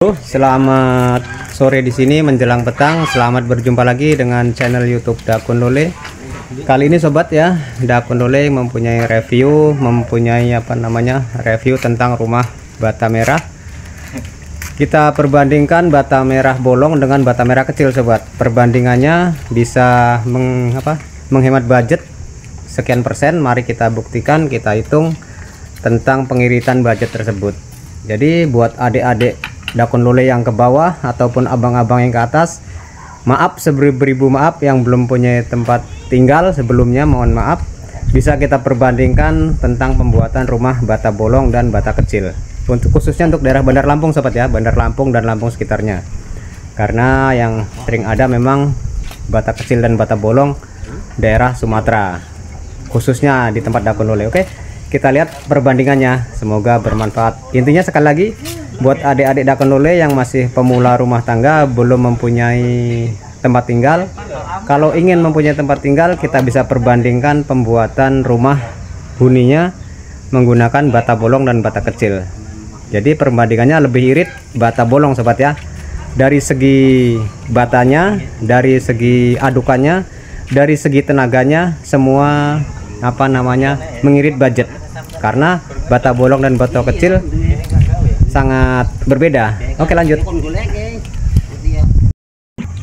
Bro, selamat sore di sini menjelang petang. Selamat berjumpa lagi dengan channel YouTube Dakun Lole. Kali ini sobat ya, Dakun Lole mempunyai review, review tentang rumah bata merah. Kita perbandingkan bata merah bolong dengan bata merah kecil sobat. Perbandingannya bisa menghemat budget sekian persen. Mari kita buktikan, kita hitung tentang pengiritan budget tersebut. Jadi buat adik-adik Dakun Lole yang ke bawah ataupun abang-abang yang ke atas, maaf seberibu maaf yang belum punya tempat tinggal sebelumnya, mohon maaf. Bisa kita perbandingkan tentang pembuatan rumah bata bolong dan bata kecil. Khususnya untuk daerah Bandar Lampung sobat ya, Bandar Lampung dan Lampung sekitarnya. Karena yang sering ada memang bata kecil dan bata bolong daerah Sumatera, khususnya di tempat Dakun Lole. Oke, kita lihat perbandingannya, semoga bermanfaat. Intinya sekali lagi, buat adik-adik Dakun Lole yang masih pemula rumah tangga, belum mempunyai tempat tinggal, kalau ingin mempunyai tempat tinggal, kita bisa perbandingkan pembuatan rumah huninya menggunakan bata bolong dan bata kecil. Jadi perbandingannya lebih irit bata bolong sobat ya, dari segi batanya, dari segi adukannya, dari segi tenaganya, semua mengirit budget. Karena bata bolong dan bata kecil sangat berbeda. Oke, lanjut.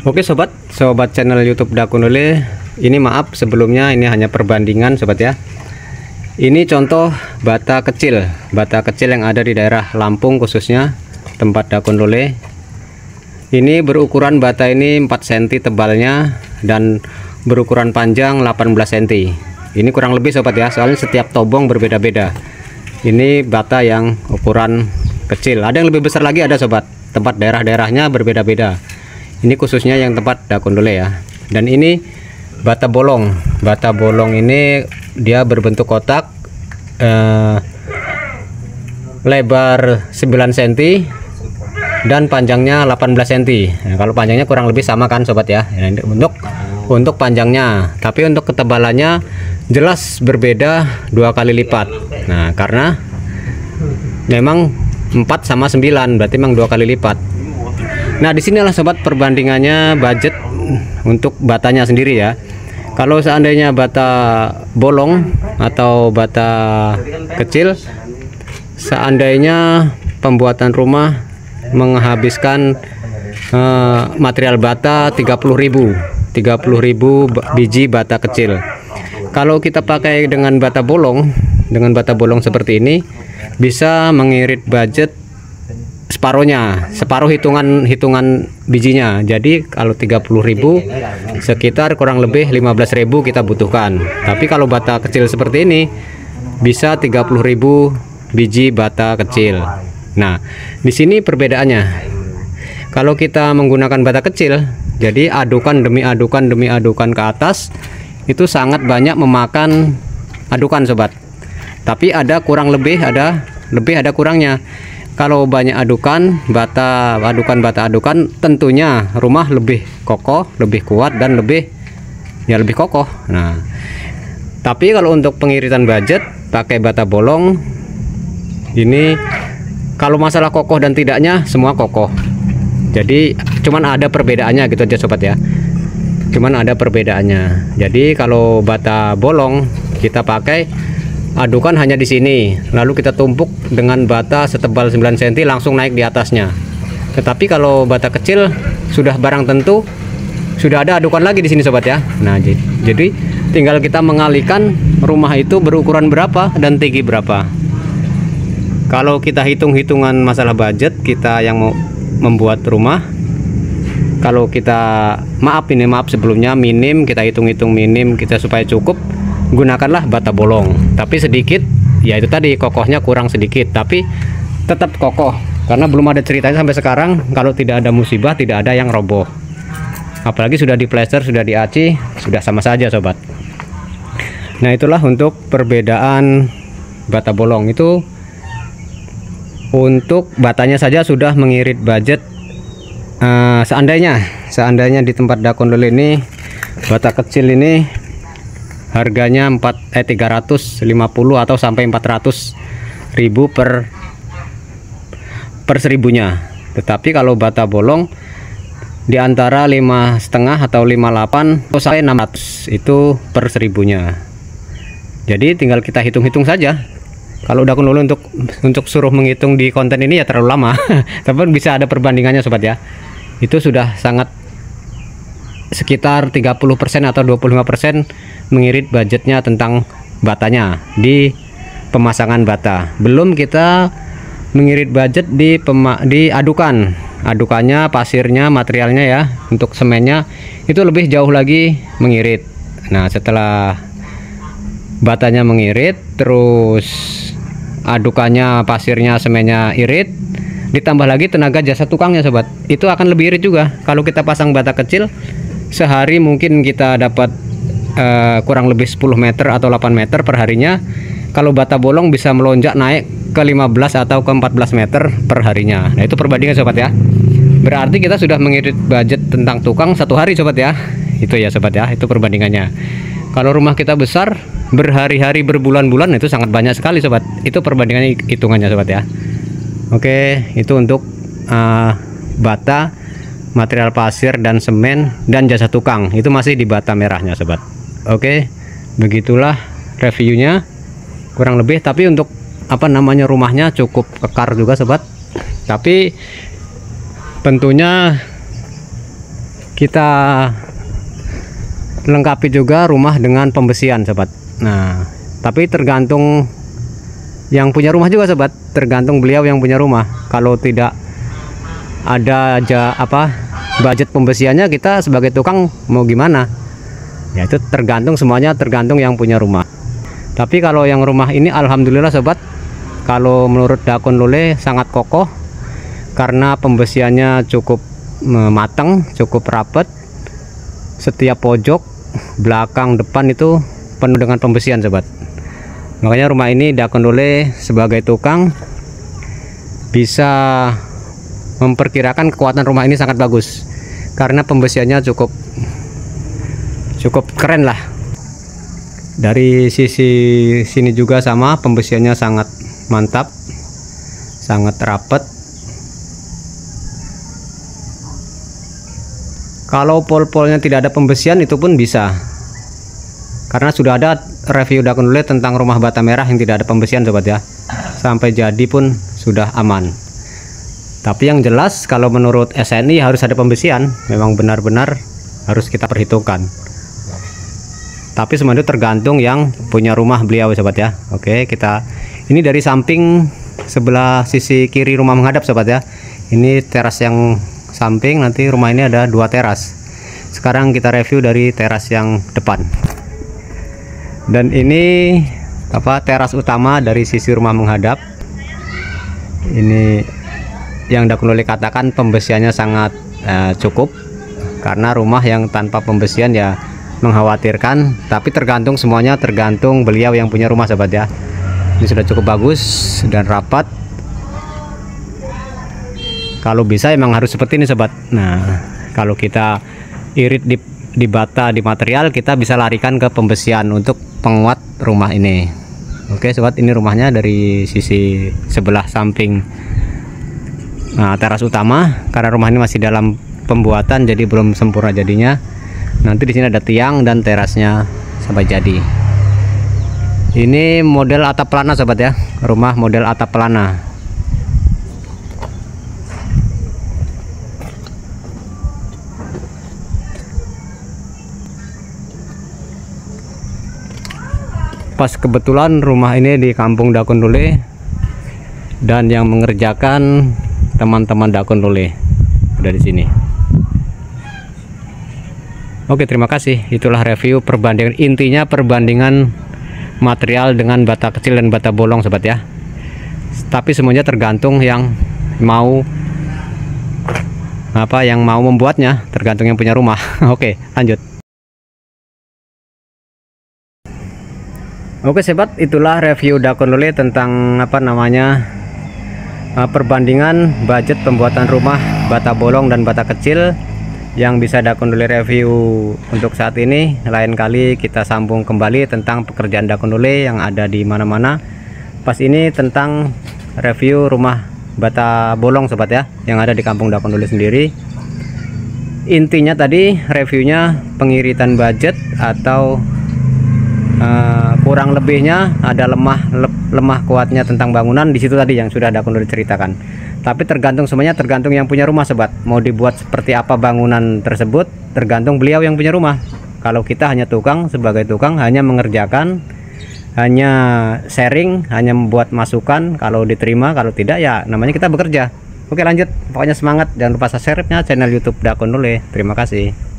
Oke sobat channel YouTube Dakun Lole, ini maaf sebelumnya, ini hanya perbandingan sobat ya. Ini contoh bata kecil yang ada di daerah Lampung, khususnya tempat Dakun Lole. Ini berukuran bata ini 4 cm tebalnya dan berukuran panjang 18 cm. Ini kurang lebih sobat ya, soalnya setiap tobong berbeda-beda. Ini bata yang ukuran kecil, ada yang lebih besar lagi, ada sobat. Tempat daerah-daerahnya berbeda-beda. Ini khususnya yang tempat Dakun Lole ya. Dan ini bata bolong. Bata bolong ini dia berbentuk kotak, lebar 9 cm dan panjangnya 18 cm. Nah, kalau panjangnya kurang lebih sama kan sobat ya. Untuk panjangnya, tapi untuk ketebalannya jelas berbeda 2 kali lipat. Nah, karena memang 4 sama 9 berarti memang 2 kali lipat. Nah, disinilah sobat perbandingannya budget untuk batanya sendiri ya. Kalau seandainya bata bolong atau bata kecil, seandainya pembuatan rumah menghabiskan material bata 30.000 biji bata kecil. Kalau kita pakai dengan bata bolong seperti ini, bisa mengirit budget separuh hitungan bijinya. Jadi kalau 30.000 sekitar kurang lebih 15.000 kita butuhkan. Tapi kalau bata kecil seperti ini bisa 30.000 biji bata kecil. Nah, di sini perbedaannya. Kalau kita menggunakan bata kecil, jadi adukan demi adukan ke atas itu sangat banyak memakan adukan sobat. Tapi ada kurang lebih, ada kurangnya. Kalau banyak bata adukan tentunya rumah lebih kokoh, lebih kuat dan lebih kokoh. Nah, tapi kalau untuk pengiritan budget pakai bata bolong ini, kalau masalah kokoh dan tidaknya semua kokoh. Jadi cuman ada perbedaannya gitu aja sobat ya. Cuman ada perbedaannya. Jadi kalau bata bolong kita pakai adukan hanya di sini, lalu kita tumpuk dengan bata setebal 9 cm langsung naik di atasnya. Tetapi kalau bata kecil sudah barang tentu, sudah ada adukan lagi di sini sobat ya. Nah, jadi tinggal kita mengalihkan rumah itu berukuran berapa dan tinggi berapa. Kalau kita hitung-hitungan masalah budget, kita yang mau membuat rumah, kalau kita maaf sebelumnya minim, kita hitung-hitung minim kita supaya cukup, gunakanlah bata bolong. Tapi sedikit, ya itu tadi kokohnya kurang sedikit, tapi tetap kokoh karena belum ada ceritanya sampai sekarang kalau tidak ada musibah, tidak ada yang roboh. Apalagi sudah diplester, sudah diaci, sudah sama saja sobat. Nah, itulah untuk perbedaan bata bolong itu. Untuk batanya saja sudah mengirit budget. Seandainya di tempat Dakun Lole ini bata kecil ini harganya 350 atau sampai 400.000 per seribunya. Tetapi kalau bata bolong di antara 5,5 atau 58 sampai 600 itu per 1000-nya. Jadi tinggal kita hitung-hitung saja. Kalau udah dulu untuk suruh menghitung di konten ini ya terlalu lama. Tapi bisa ada perbandingannya sobat ya. Itu sudah sangat sekitar 30% atau 25% mengirit budgetnya tentang batanya di pemasangan bata. Belum kita mengirit budget di adukannya, pasirnya, materialnya ya. Untuk semennya itu lebih jauh lagi mengirit. Nah, setelah batanya mengirit, terus adukannya, pasirnya, semennya irit, ditambah lagi tenaga jasa tukangnya sobat, itu akan lebih irit juga. Kalau kita pasang bata kecil sehari mungkin kita dapat kurang lebih 10 meter atau 8 meter per harinya. Kalau bata bolong bisa melonjak naik ke 15 atau ke 14 meter per harinya. Nah, itu perbandingan sobat ya. Berarti kita sudah mengirit budget tentang tukang 1 hari sobat ya. Itu ya sobat ya, itu perbandingannya. Kalau rumah kita besar, berhari-hari, berbulan-bulan, itu sangat banyak sekali sobat. Itu perbandingannya, hitungannya sobat ya. Oke, itu untuk bata, material pasir dan semen dan jasa tukang. Itu masih di bata merahnya sobat. Oke, begitulah reviewnya kurang lebih. Tapi untuk rumahnya cukup kekar juga sobat. Tapi tentunya kita lengkapi juga rumah dengan pembesian sobat. Nah, tapi tergantung yang punya rumah juga sobat, tergantung beliau yang punya rumah. Kalau tidak ada budget pembesiannya, kita sebagai tukang mau gimana ya, itu tergantung, semuanya tergantung yang punya rumah. Tapi kalau yang rumah ini alhamdulillah sobat, kalau menurut Dakun Lule sangat kokoh karena pembesiannya cukup matang, cukup rapat. Setiap pojok, belakang, depan itu penuh dengan pembesian sobat. Makanya rumah ini Dakun Lule sebagai tukang bisa memperkirakan kekuatan rumah ini sangat bagus karena pembesiannya cukup keren lah. Dari sisi sini juga sama, pembesiannya sangat mantap, sangat rapat. Kalau pol-polnya tidak ada pembesian itu pun bisa, karena sudah ada review Dakun Lule tentang rumah bata merah yang tidak ada pembesian sobat ya. Sampai jadi pun sudah aman. Tapi yang jelas kalau menurut SNI harus ada pembesian, memang benar-benar harus kita perhitungkan. Tapi semua itu tergantung yang punya rumah beliau sobat ya. Oke, kita ini dari samping sebelah sisi kiri rumah menghadap sobat ya. Ini teras yang samping, nanti rumah ini ada 2 teras. Sekarang kita review dari teras yang depan. Dan ini teras utama dari sisi rumah menghadap. Ini yang Dakun Lule katakan pembesiannya sangat cukup, karena rumah yang tanpa pembesian ya mengkhawatirkan. Tapi tergantung, semuanya tergantung beliau yang punya rumah sobat ya. Ini sudah cukup bagus dan rapat. Kalau bisa emang harus seperti ini sobat. Nah, kalau kita irit di bata, di material, kita bisa larikan ke pembesian untuk penguat rumah ini. Oke sobat, ini rumahnya dari sisi sebelah samping teras utama. Karena rumah ini masih dalam pembuatan, jadi belum sempurna jadinya. Nanti di sini ada tiang dan terasnya sampai jadi. Ini model atap pelana sobat ya, rumah model atap pelana. Pas kebetulan rumah ini di kampung Dakun Lule, dan yang mengerjakan teman-teman Dakun Lule udah di sini. Oke, terima kasih. Itulah review perbandingan, intinya perbandingan material dengan bata kecil dan bata bolong sobat ya. Tapi semuanya tergantung yang mau membuatnya, tergantung yang punya rumah. Oke, lanjut. Oke sobat, itulah review Dakun Lule tentang perbandingan budget pembuatan rumah bata bolong dan bata kecil yang bisa Dakun Lule review untuk saat ini. Lain kali kita sambung kembali tentang pekerjaan Dakun Lule yang ada di mana-mana. Pas ini tentang review rumah bata bolong sobat ya, yang ada di Kampung Dakondole sendiri. Intinya tadi reviewnya pengiritan budget atau kurang lebihnya ada lemah kuatnya tentang bangunan di situ tadi yang sudah Dakondole ceritakan. Tapi tergantung semuanya, tergantung yang punya rumah sobat. Mau dibuat seperti apa bangunan tersebut tergantung beliau yang punya rumah. Kalau kita hanya tukang, sebagai tukang hanya mengerjakan, hanya sharing, hanya membuat masukan, kalau diterima, kalau tidak ya namanya kita bekerja. Oke lanjut, pokoknya semangat, jangan lupa subscribe-nya channel YouTube Dakondole. Terima kasih.